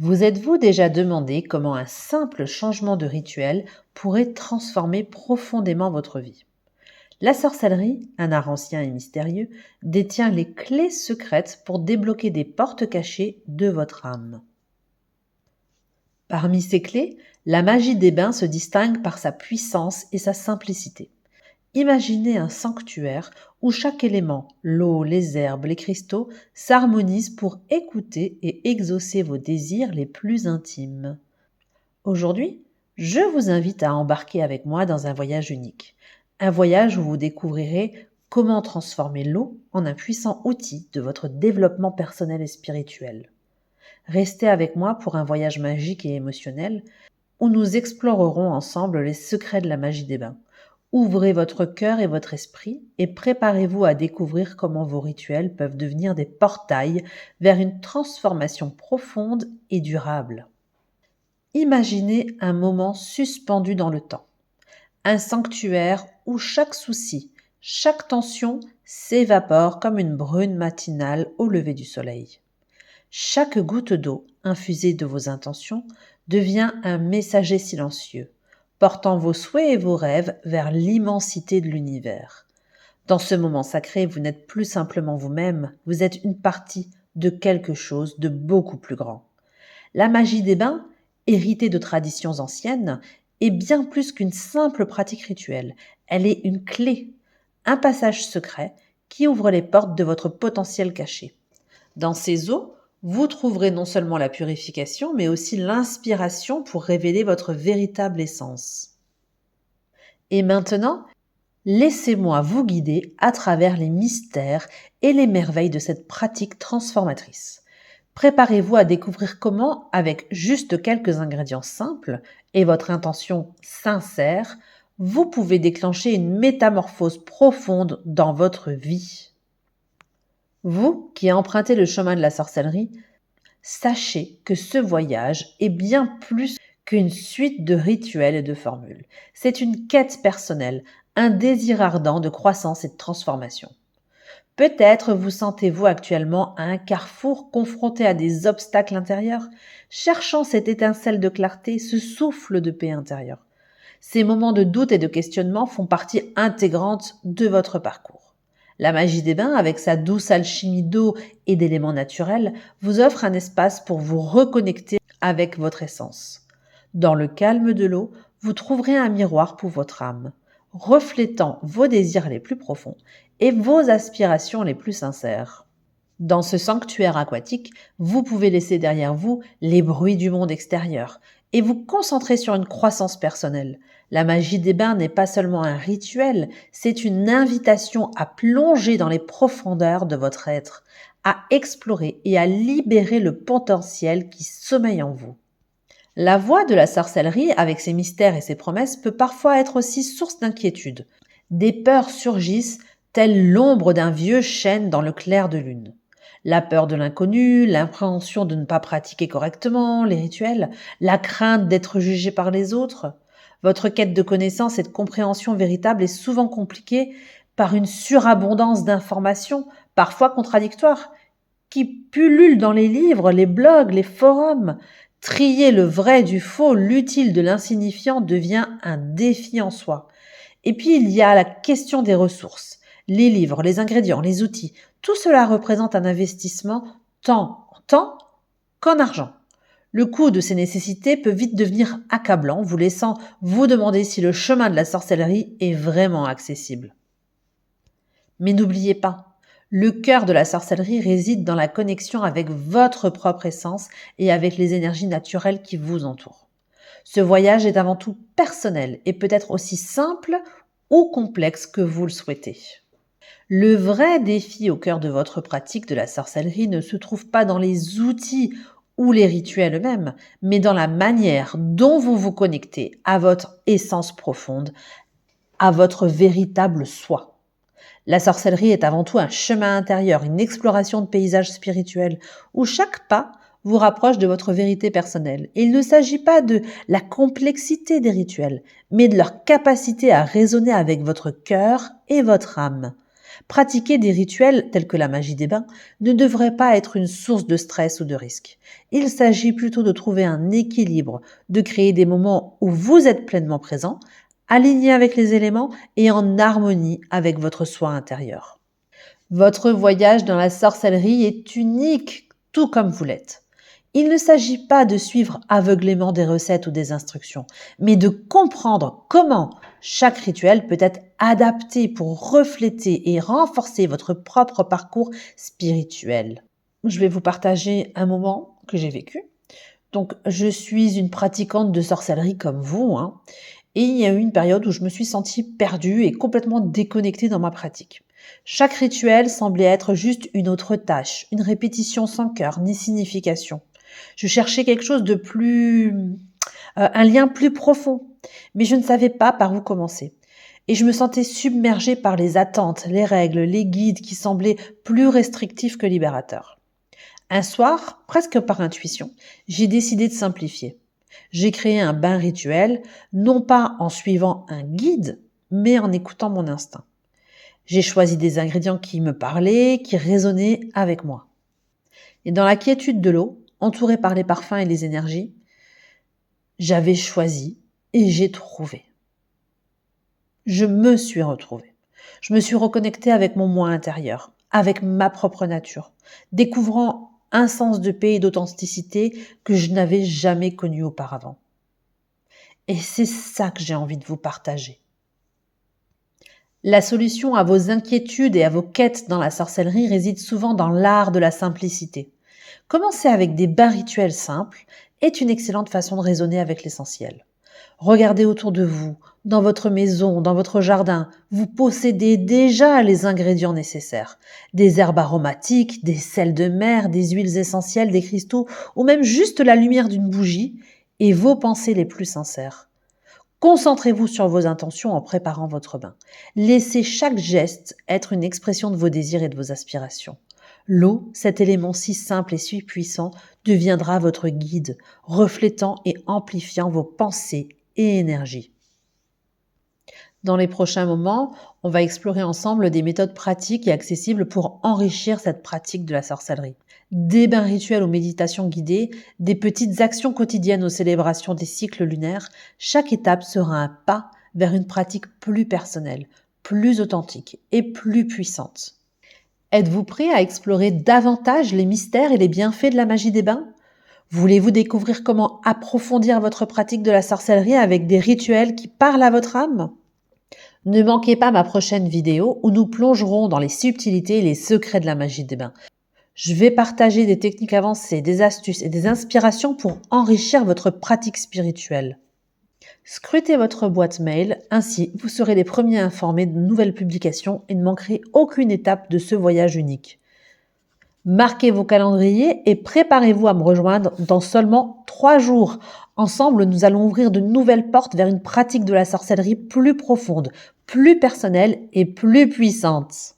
Vous êtes-vous déjà demandé comment un simple changement de rituel pourrait transformer profondément votre vie? La sorcellerie, un art ancien et mystérieux, détient les clés secrètes pour débloquer des portes cachées de votre âme. Parmi ces clés, la magie des bains se distingue par sa puissance et sa simplicité. Imaginez un sanctuaire où chaque élément, l'eau, les herbes, les cristaux, s'harmonise pour écouter et exaucer vos désirs les plus intimes. Aujourd'hui, je vous invite à embarquer avec moi dans un voyage unique. Un voyage où vous découvrirez comment transformer l'eau en un puissant outil de votre développement personnel et spirituel. Restez avec moi pour un voyage magique et émotionnel où nous explorerons ensemble les secrets de la magie des bains. Ouvrez votre cœur et votre esprit et préparez-vous à découvrir comment vos rituels peuvent devenir des portails vers une transformation profonde et durable. Imaginez un moment suspendu dans le temps, un sanctuaire où chaque souci, chaque tension s'évapore comme une brune matinale au lever du soleil. Chaque goutte d'eau infusée de vos intentions devient un messager silencieux, portant vos souhaits et vos rêves vers l'immensité de l'univers. Dans ce moment sacré, vous n'êtes plus simplement vous-même, vous êtes une partie de quelque chose de beaucoup plus grand. La magie des bains, héritée de traditions anciennes, est bien plus qu'une simple pratique rituelle. Elle est une clé, un passage secret qui ouvre les portes de votre potentiel caché. Dans ces eaux, vous trouverez non seulement la purification, mais aussi l'inspiration pour révéler votre véritable essence. Et maintenant, laissez-moi vous guider à travers les mystères et les merveilles de cette pratique transformatrice. Préparez-vous à découvrir comment, avec juste quelques ingrédients simples et votre intention sincère, vous pouvez déclencher une métamorphose profonde dans votre vie. Vous qui empruntez le chemin de la sorcellerie, sachez que ce voyage est bien plus qu'une suite de rituels et de formules. C'est une quête personnelle, un désir ardent de croissance et de transformation. Peut-être vous sentez-vous actuellement à un carrefour confronté à des obstacles intérieurs, cherchant cette étincelle de clarté, ce souffle de paix intérieure. Ces moments de doute et de questionnement font partie intégrante de votre parcours. La magie des bains, avec sa douce alchimie d'eau et d'éléments naturels, vous offre un espace pour vous reconnecter avec votre essence. Dans le calme de l'eau, vous trouverez un miroir pour votre âme, reflétant vos désirs les plus profonds et vos aspirations les plus sincères. Dans ce sanctuaire aquatique, vous pouvez laisser derrière vous les bruits du monde extérieur et vous concentrer sur une croissance personnelle. La magie des bains n'est pas seulement un rituel, c'est une invitation à plonger dans les profondeurs de votre être, à explorer et à libérer le potentiel qui sommeille en vous. La voie de la sorcellerie, avec ses mystères et ses promesses, peut parfois être aussi source d'inquiétude. Des peurs surgissent, telle l'ombre d'un vieux chêne dans le clair de lune. La peur de l'inconnu, l'appréhension de ne pas pratiquer correctement les rituels, la crainte d'être jugé par les autres. Votre quête de connaissance et de compréhension véritable est souvent compliquée par une surabondance d'informations, parfois contradictoires, qui pullulent dans les livres, les blogs, les forums. Trier le vrai du faux, l'utile de l'insignifiant devient un défi en soi. Et puis il y a la question des ressources. Les livres, les ingrédients, les outils, tout cela représente un investissement tant en temps qu'en argent. Le coût de ces nécessités peut vite devenir accablant, vous laissant vous demander si le chemin de la sorcellerie est vraiment accessible. Mais n'oubliez pas, le cœur de la sorcellerie réside dans la connexion avec votre propre essence et avec les énergies naturelles qui vous entourent. Ce voyage est avant tout personnel et peut être aussi simple ou complexe que vous le souhaitez. Le vrai défi au cœur de votre pratique de la sorcellerie ne se trouve pas dans les outils ou les rituels eux-mêmes, mais dans la manière dont vous vous connectez à votre essence profonde, à votre véritable soi. La sorcellerie est avant tout un chemin intérieur, une exploration de paysages spirituels, où chaque pas vous rapproche de votre vérité personnelle. Et il ne s'agit pas de la complexité des rituels, mais de leur capacité à résonner avec votre cœur et votre âme. Pratiquer des rituels tels que la magie des bains ne devrait pas être une source de stress ou de risque. Il s'agit plutôt de trouver un équilibre, de créer des moments où vous êtes pleinement présent, aligné avec les éléments et en harmonie avec votre soi intérieur. Votre voyage dans la sorcellerie est unique, tout comme vous l'êtes. Il ne s'agit pas de suivre aveuglément des recettes ou des instructions, mais de comprendre comment chaque rituel peut être adapté pour refléter et renforcer votre propre parcours spirituel. Je vais vous partager un moment que j'ai vécu. Donc, je suis une pratiquante de sorcellerie comme vous, hein, et il y a eu une période où je me suis sentie perdue et complètement déconnectée dans ma pratique. Chaque rituel semblait être juste une autre tâche, une répétition sans cœur ni signification. Je cherchais quelque chose de un lien plus profond, mais je ne savais pas par où commencer. Et je me sentais submergée par les attentes, les règles, les guides qui semblaient plus restrictifs que libérateurs. Un soir, presque par intuition, j'ai décidé de simplifier. J'ai créé un bain rituel, non pas en suivant un guide, mais en écoutant mon instinct. J'ai choisi des ingrédients qui me parlaient, qui résonnaient avec moi. Et dans la quiétude de l'eau, entourée par les parfums et les énergies, j'avais choisi et j'ai trouvé. Je me suis retrouvée. Je me suis reconnectée avec mon moi intérieur, avec ma propre nature, découvrant un sens de paix et d'authenticité que je n'avais jamais connu auparavant. Et c'est ça que j'ai envie de vous partager. La solution à vos inquiétudes et à vos quêtes dans la sorcellerie réside souvent dans l'art de la simplicité. Commencer avec des bains rituels simples est une excellente façon de raisonner avec l'essentiel. Regardez autour de vous, dans votre maison, dans votre jardin, vous possédez déjà les ingrédients nécessaires. Des herbes aromatiques, des sels de mer, des huiles essentielles, des cristaux ou même juste la lumière d'une bougie et vos pensées les plus sincères. Concentrez-vous sur vos intentions en préparant votre bain. Laissez chaque geste être une expression de vos désirs et de vos aspirations. L'eau, cet élément si simple et si puissant, deviendra votre guide, reflétant et amplifiant vos pensées et énergies. Dans les prochains moments, on va explorer ensemble des méthodes pratiques et accessibles pour enrichir cette pratique de la sorcellerie. Des bains rituels aux méditations guidées, des petites actions quotidiennes aux célébrations des cycles lunaires, chaque étape sera un pas vers une pratique plus personnelle, plus authentique et plus puissante. Êtes-vous prêt à explorer davantage les mystères et les bienfaits de la magie des bains ? Voulez-vous découvrir comment approfondir votre pratique de la sorcellerie avec des rituels qui parlent à votre âme ? Ne manquez pas ma prochaine vidéo où nous plongerons dans les subtilités et les secrets de la magie des bains. Je vais partager des techniques avancées, des astuces et des inspirations pour enrichir votre pratique spirituelle. Scrutez votre boîte mail, ainsi vous serez les premiers informés de nouvelles publications et ne manquerez aucune étape de ce voyage unique. Marquez vos calendriers et préparez-vous à me rejoindre dans seulement 3 jours. Ensemble, nous allons ouvrir de nouvelles portes vers une pratique de la sorcellerie plus profonde, plus personnelle et plus puissante.